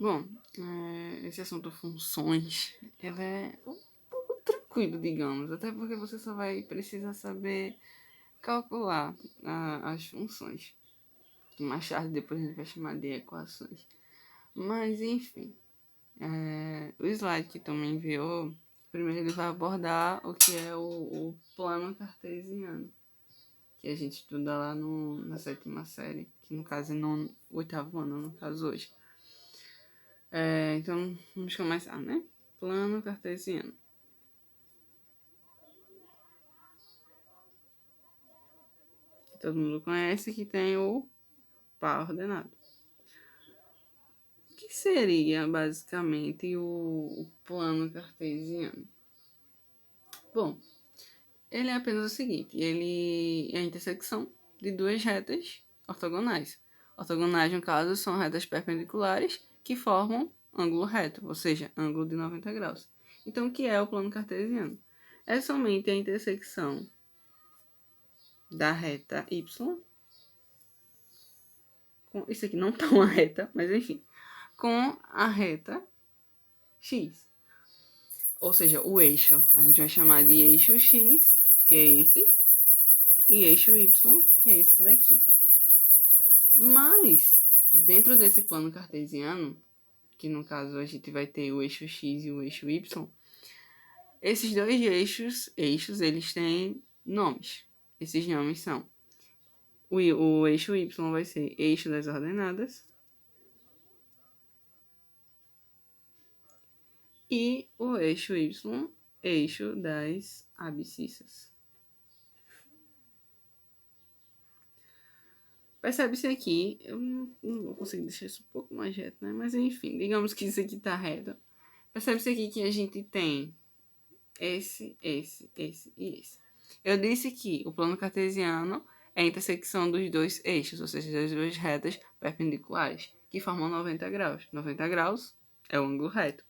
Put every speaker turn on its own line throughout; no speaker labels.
Bom, esse assunto funções, ele é um pouco tranquilo, digamos, até porque você só vai precisar saber calcular as funções. Mais tarde, depois a gente vai chamar de equações. Mas, enfim, o slide que tu me enviou, primeiro ele vai abordar o que é o plano cartesiano, que a gente estuda lá na sétima série, que no caso é no oitavo ano, no caso hoje. Então, vamos começar, né? Plano cartesiano. Todo mundo conhece que tem o par ordenado. O que seria, basicamente, o plano cartesiano? Bom, ele é apenas o seguinte, ele é a intersecção de duas retas ortogonais. Ortogonais, no caso, são retas perpendiculares que formam ângulo reto, ou seja, ângulo de 90 graus. Então, o que é o plano cartesiano? É somente a intersecção da reta y, isso aqui não está uma reta, mas enfim, com a reta x. Ou seja, o eixo, a gente vai chamar de eixo x, que é esse, e eixo y, que é esse daqui. Mas, dentro desse plano cartesiano, que no caso a gente vai ter o eixo x e o eixo y, esses dois eixos eles têm nomes. Esses nomes são o eixo y vai ser eixo das ordenadas e o eixo y, eixo das abscissas. Percebe-se aqui, eu não vou conseguir deixar isso um pouco mais reto, né? Mas enfim, digamos que isso aqui tá reto. Percebe-se aqui que a gente tem esse e esse. Eu disse que o plano cartesiano é a intersecção dos dois eixos, ou seja, das duas retas perpendiculares, que formam 90 graus. 90 graus é o ângulo reto.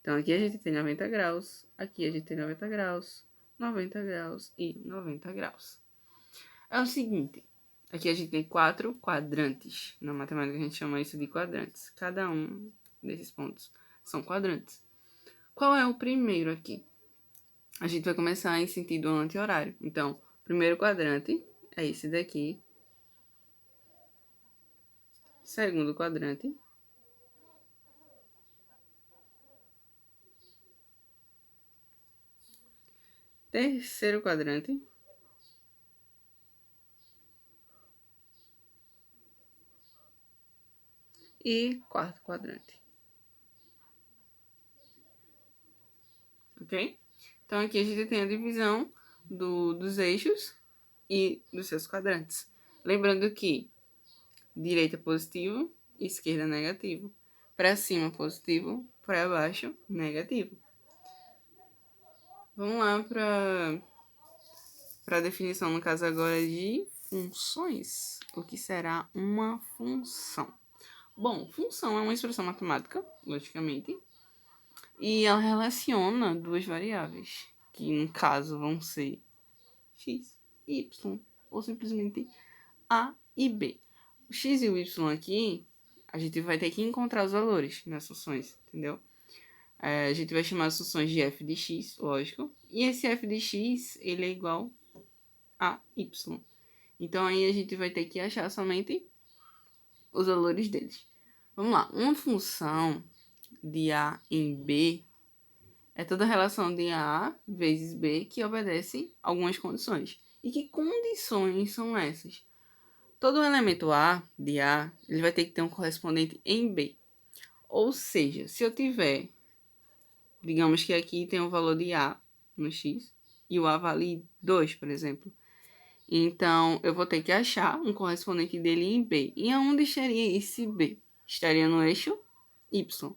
Então aqui a gente tem 90 graus, aqui a gente tem 90 graus, 90 graus e 90 graus. É o seguinte, aqui a gente tem 4 quadrantes. Na matemática a gente chama isso de quadrantes. Cada um desses pontos são quadrantes. Qual é o primeiro aqui? A gente vai começar em sentido anti-horário. Então, o primeiro quadrante é esse daqui. Segundo quadrante. Terceiro quadrante. E quarto quadrante. Ok? Então, aqui a gente tem a divisão dos eixos e dos seus quadrantes. Lembrando que direita positivo, esquerda negativo. Para cima positivo, para baixo negativo. Vamos lá para a definição, no caso agora, de funções. O que será uma função? Bom, função é uma expressão matemática, logicamente, e ela relaciona duas variáveis, que no caso vão ser x e y, ou simplesmente a e b. O x e o y aqui, a gente vai ter que encontrar os valores nas funções, entendeu? A gente vai chamar as funções de f de x, lógico, e esse f de x, ele é igual a y. Então aí a gente vai ter que achar somente os valores deles. Vamos lá, uma função de a em b é toda a relação de a vezes b que obedece algumas condições. E que condições são essas? Todo elemento a de a, ele vai ter que ter um correspondente em b. Ou seja, se eu tiver, digamos que aqui tem um valor de a no x e o a vale 2, por exemplo. Então, eu vou ter que achar um correspondente dele em B. E aonde estaria esse B? Estaria no eixo Y.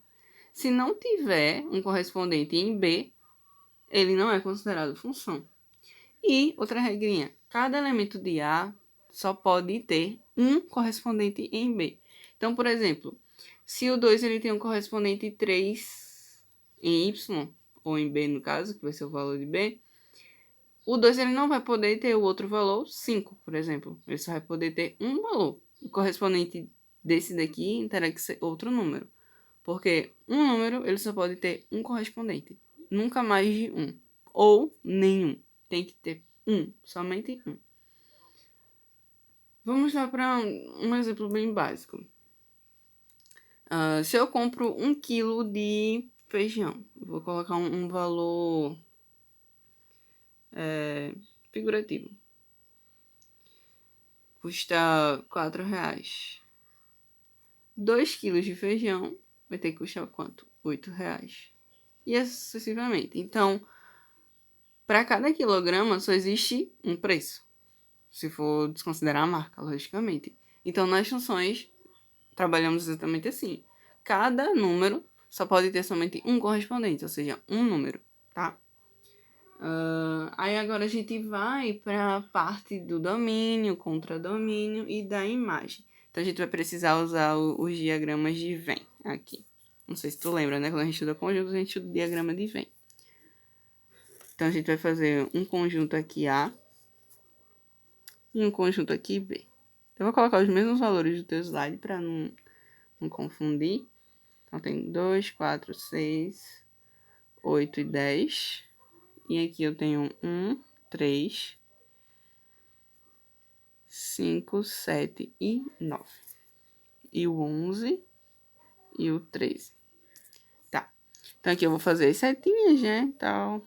Se não tiver um correspondente em B, ele não é considerado função. E outra regrinha, cada elemento de A só pode ter um correspondente em B. Então, por exemplo, se o 2 ele tem um correspondente 3 em Y, ou em B no caso, que vai ser o valor de B, o 2 ele não vai poder ter o outro valor 5, por exemplo. Ele só vai poder ter um valor. O correspondente desse daqui terá que ser outro número. Porque um número, ele só pode ter um correspondente. Nunca mais de um. Ou nenhum. Tem que ter um. Somente um. Vamos lá para um exemplo bem básico. Se eu compro 1 quilo de feijão, vou colocar um valor figurativo. Custa R$4. 2 quilos de feijão vai ter que custar quanto? R$8. E assim sucessivamente. Então, para cada quilograma só existe um preço. Se for desconsiderar a marca, logicamente. Então, nas funções, trabalhamos exatamente assim. Cada número só pode ter somente um correspondente, ou seja, um número, tá? Aí agora a gente vai para a parte do domínio, contradomínio e da imagem. Então a gente vai precisar usar os diagramas de Venn aqui. Não sei se tu lembra, né? Quando a gente estuda conjuntos, a gente estuda o diagrama de Venn. Então a gente vai fazer um conjunto aqui A e um conjunto aqui B. Eu vou colocar os mesmos valores do teu slide para não confundir. Então tem 2, 4, 6, 8 e 10. E aqui eu tenho 1, 3, 5, 7 e 9. E o 11 e o 13. Tá. Então aqui eu vou fazer as setinhas, né, tal.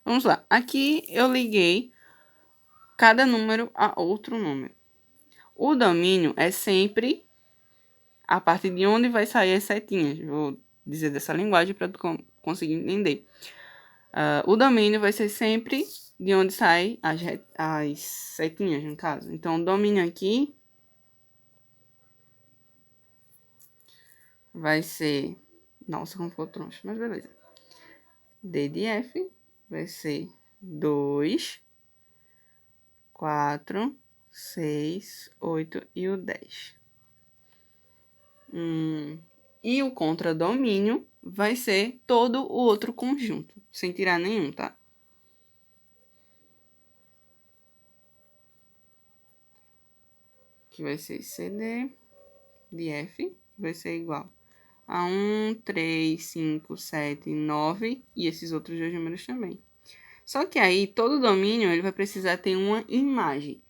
Vamos lá. Aqui eu liguei cada número a outro número. O domínio é sempre a partir de onde vai sair as setinhas. Vou dizer dessa linguagem para tu conseguir entender. O domínio vai ser sempre de onde saem as setinhas, no caso. Então, o domínio aqui vai ser... Nossa, como ficou troncho, mas beleza. D de F vai ser 2, 4, 6, 8 e o 10. E o contradomínio vai ser todo o outro conjunto, sem tirar nenhum, tá? Que vai ser CD de F, vai ser igual a 1, 3, 5, 7, 9 e esses outros dois números também. Só que aí, todo domínio, ele vai precisar ter uma imagem.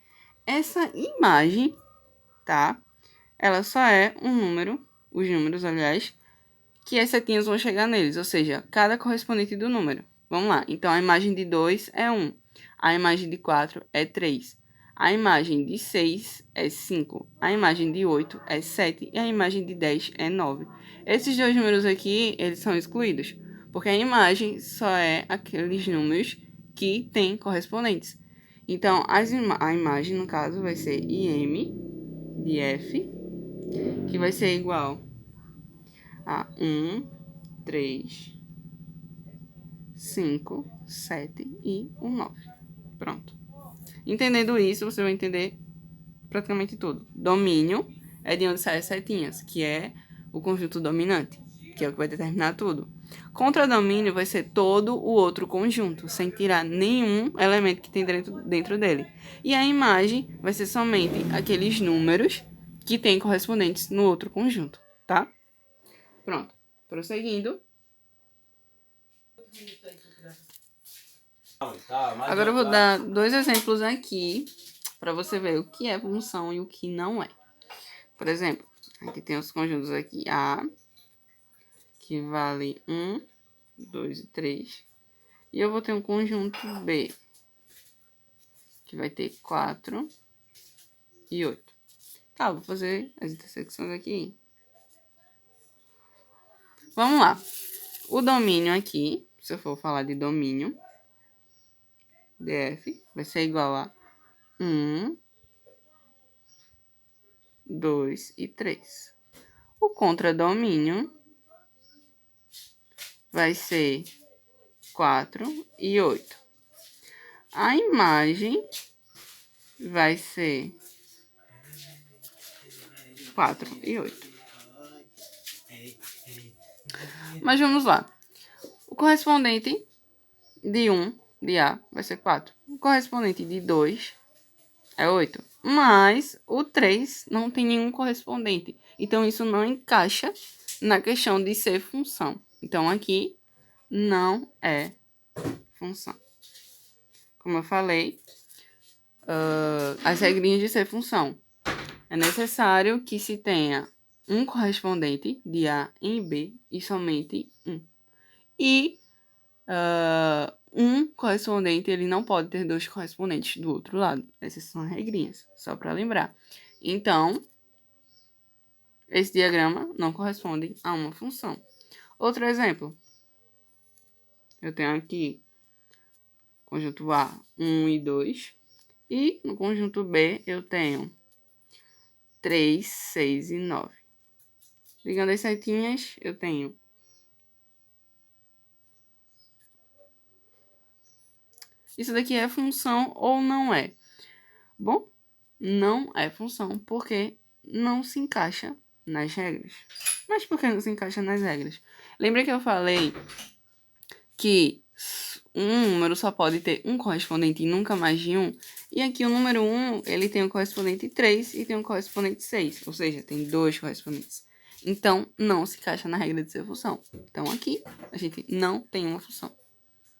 Essa imagem, tá? Ela só é um número, os números, aliás, que as setinhas vão chegar neles, ou seja, cada correspondente do número. Vamos lá. Então, a imagem de 2 é 1. A imagem de 4 é 3. A imagem de 6 é 5. A imagem de 8 é 7. E a imagem de 10 é 9. Esses dois números aqui, eles são excluídos. Porque a imagem só é aqueles números que têm correspondentes. Então, a imagem, no caso, vai ser IM de F, que vai ser igual a 1, 3, 5, 7 e o 9. Pronto. Entendendo isso, você vai entender praticamente tudo. Domínio é de onde saem as setinhas, que é o conjunto dominante, que é o que vai determinar tudo. Contradomínio vai ser todo o outro conjunto, sem tirar nenhum elemento que tem dentro dele. E a imagem vai ser somente aqueles números que têm correspondentes no outro conjunto, tá? Pronto. Prosseguindo. Agora eu vou dar dois exemplos aqui para você ver o que é função e o que não é. Por exemplo, aqui tem os conjuntos aqui A, que vale 1, 2 e 3. E eu vou ter um conjunto B, que vai ter 4 e 8. Tá, vou fazer as intersecções aqui. Vamos lá. O domínio aqui, se eu for falar de domínio, DF, vai ser igual a 1, 2 e 3. O contradomínio vai ser 4 e 8. A imagem vai ser 4 e 8. Mas vamos lá. O correspondente de 1, de A, vai ser 4. O correspondente de 2 é 8. Mas o 3 não tem nenhum correspondente. Então, isso não encaixa na questão de ser função. Então, aqui não é função. Como eu falei, as regrinhas de ser função. É necessário que se tenha um correspondente de A em B e somente um. E um correspondente, ele não pode ter dois correspondentes do outro lado. Essas são as regrinhas, só para lembrar. Então, esse diagrama não corresponde a uma função. Outro exemplo. Eu tenho aqui conjunto A, 1 e 2. E no conjunto B, eu tenho 3, 6 e 9. Ligando as setinhas, eu tenho isso daqui é função ou não é? Bom, não é função porque não se encaixa nas regras. Mas por que não se encaixa nas regras? Lembra que eu falei que um número só pode ter um correspondente e nunca mais de um? E aqui o número 1, ele tem o correspondente 3 e tem o correspondente 6. Ou seja, tem dois correspondentes. Então, não se encaixa na regra de ser função. Então, aqui, a gente não tem uma função.